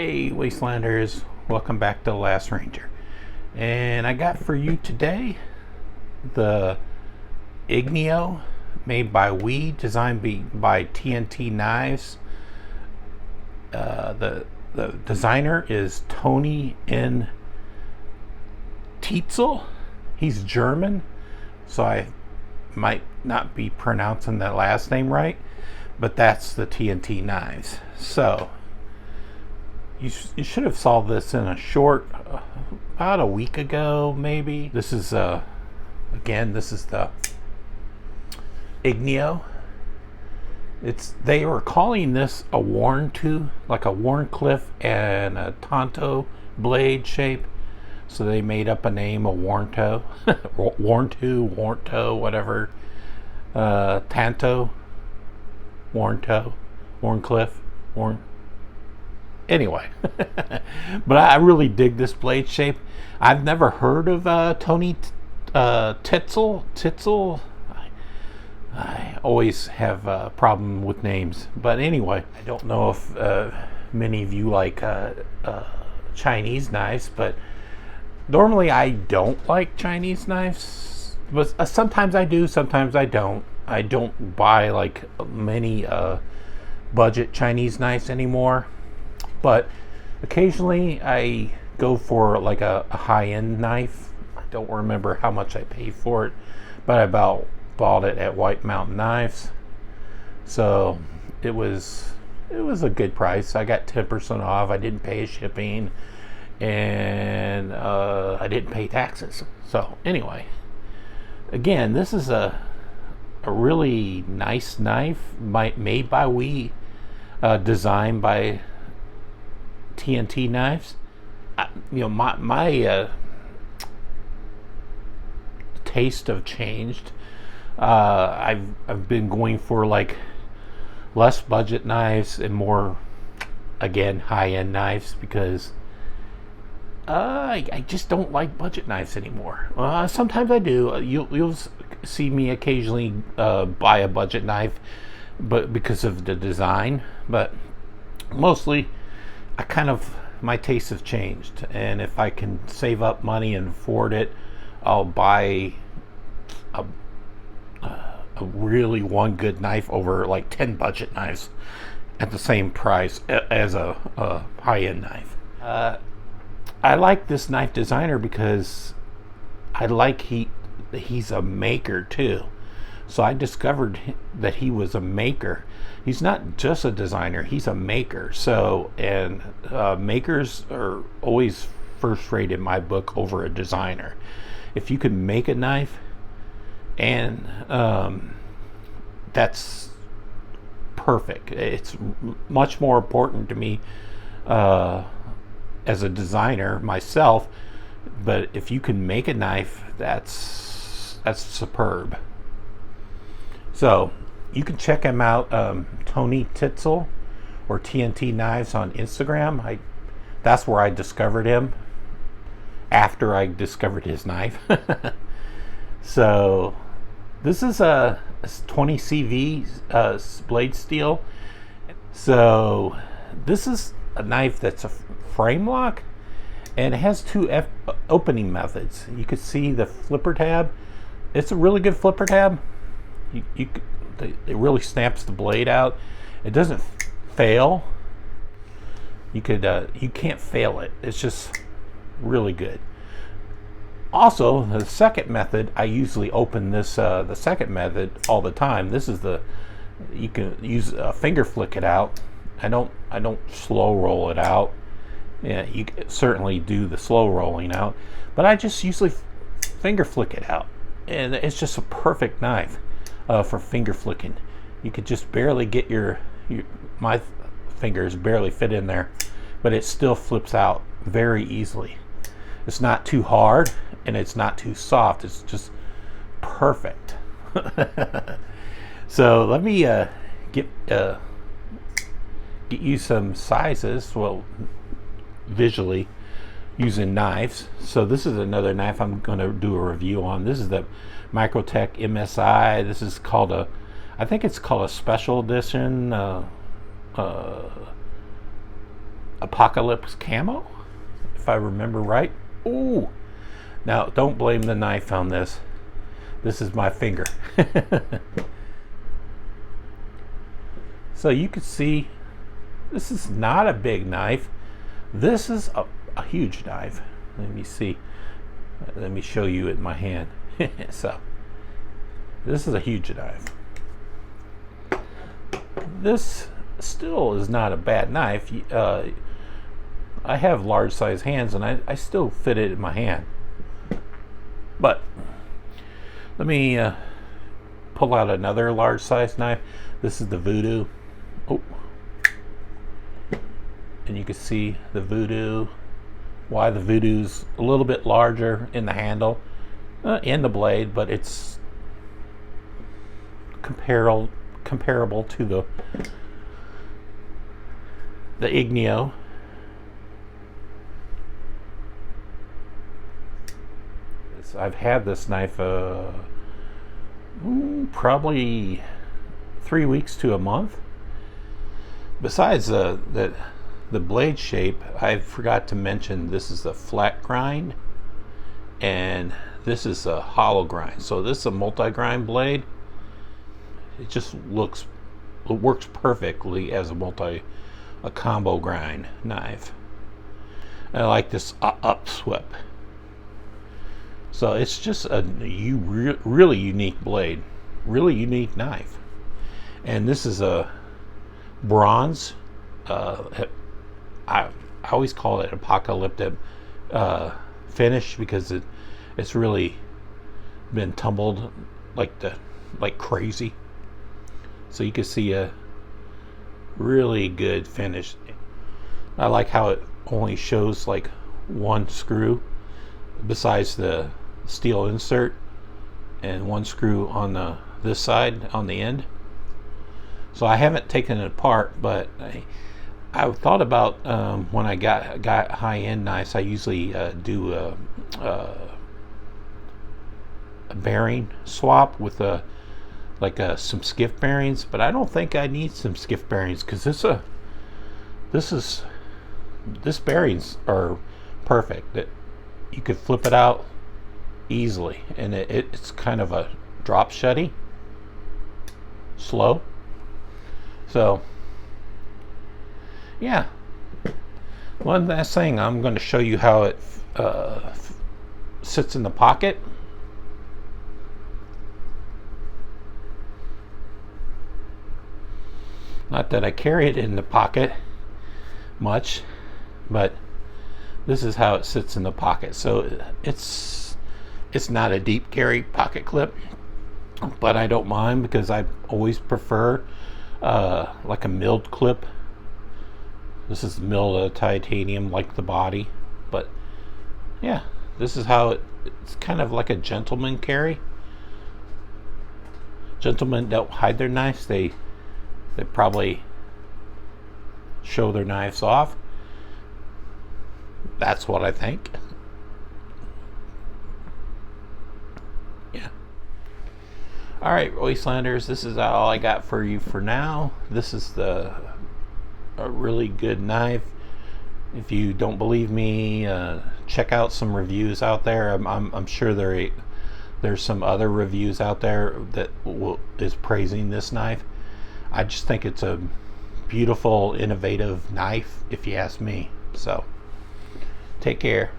Hey Wastelanders, welcome back to The Last Ranger. And I got for you today the Ignio, made by designed by TNT Knives. The designer is Tony N. Tietzel. He's German, so I might not be pronouncing that last name right, but that's the TNT Knives. So you should have saw this in a short about a week ago, maybe. This is again, this is the Ignio. They were calling this a like a Wharncliffe and a Tanto blade shape. So they made up a name, a Wharncliffe, anyway. But I really dig this blade shape. I've never heard of Tony Tietzel. I always have a problem with names. But anyway, I don't know if many of you like Chinese knives, but normally I don't like Chinese knives. But sometimes I do, sometimes I don't. I don't buy like many budget Chinese knives anymore. But occasionally I go for like a high-end knife. I don't remember how much I paid for it, but I bought it at White Mountain Knives. So it was a good price. I got 10% off. I didn't pay shipping, and I didn't pay taxes. So anyway, again, this is a really nice knife made by designed by TNT Knives. My taste have changed. I've been going for like less budget knives and more, again, high-end knives, because I just don't like budget knives anymore. Sometimes I do. You'll see me occasionally buy a budget knife, but because of the design. But mostly, my tastes have changed, and if I can save up money and afford it, I'll buy a really one good knife over like 10 budget knives at the same price as a high-end knife. I like this knife designer because I like he's a maker too. So I discovered that he was a maker. He's not just a designer, he's a maker. So, and makers are always first rate in my book over a designer. If you can make a knife, and that's perfect. It's much more important to me as a designer myself, but if you can make a knife, that's superb. So you can check him out, Tony Tietzel or TNT Knives on Instagram. That's where I discovered him, after I discovered his knife. So this is a 20 CV blade steel. So this is a knife that's a frame lock, and it has two opening methods. You can see the flipper tab. It's a really good flipper tab. It really snaps the blade out. It doesn't fail. You can't fail it. It's just really good. Also, the second method, I usually open this the second method all the time. This is you can use a finger flick it out. I don't slow roll it out. Yeah, you can certainly do the slow rolling out, but I just usually finger flick it out, and it's just a perfect knife for finger flicking. You could just barely get my fingers barely fit in there, but it still flips out very easily. It's not too hard and it's not too soft. It's just perfect. So let me get you some sizes, well, visually, using knives. So this is another knife I'm going to do a review on. This is the Microtech MSI. This is called I think it's called a special edition Apocalypse camo, if I remember right. Ooh, now don't blame the knife on this. This is my finger. So you can see this is not a big knife. This is a huge knife. Let me see. Let me show you in my hand. So this is a huge knife. This still is not a bad knife. I have large size hands and I still fit it in my hand. But let me pull out another large size knife. This is the Voodoo. Oh. And you can see the Voodoo, why the Voodoo's a little bit larger in the handle and the blade, but it's comparable to the Ignio. I've had this knife probably 3 weeks to a month. Besides the blade shape, I forgot to mention this is a flat grind and this is a hollow grind. So this is a multi-grind blade. It just works perfectly as a combo grind knife. I like this upsweep. So it's just a really unique blade, really unique knife. And this is a bronze. I always call it apocalyptic finish because it's really been tumbled like crazy. So you can see a really good finish. I like how it only shows like one screw besides the steel insert and one screw on this side on the end. So I haven't taken it apart, but I thought about when I got high-end knives, I usually do a bearing swap with some skiff bearings, but I don't think I need some skiff bearings because this bearings are perfect. That you could flip it out easily, and it's kind of a drop shutty, slow. So yeah, one last thing, I'm going to show you how it sits in the pocket. Not that I carry it in the pocket much, but this is how it sits in the pocket. So it's not a deep carry pocket clip, but I don't mind because I always prefer like a milled clip. This is milled titanium like the body, but yeah, this is how it's kind of like a gentleman carry. Gentlemen don't hide their knives. They probably show their knives off. That's what I think. Yeah. All right, Wastelanders, this is all I got for you for now. This is a really good knife. If you don't believe me, check out some reviews out there. I'm sure there's some other reviews out there that is praising this knife. I just think it's a beautiful, innovative knife, if you ask me. So, take care.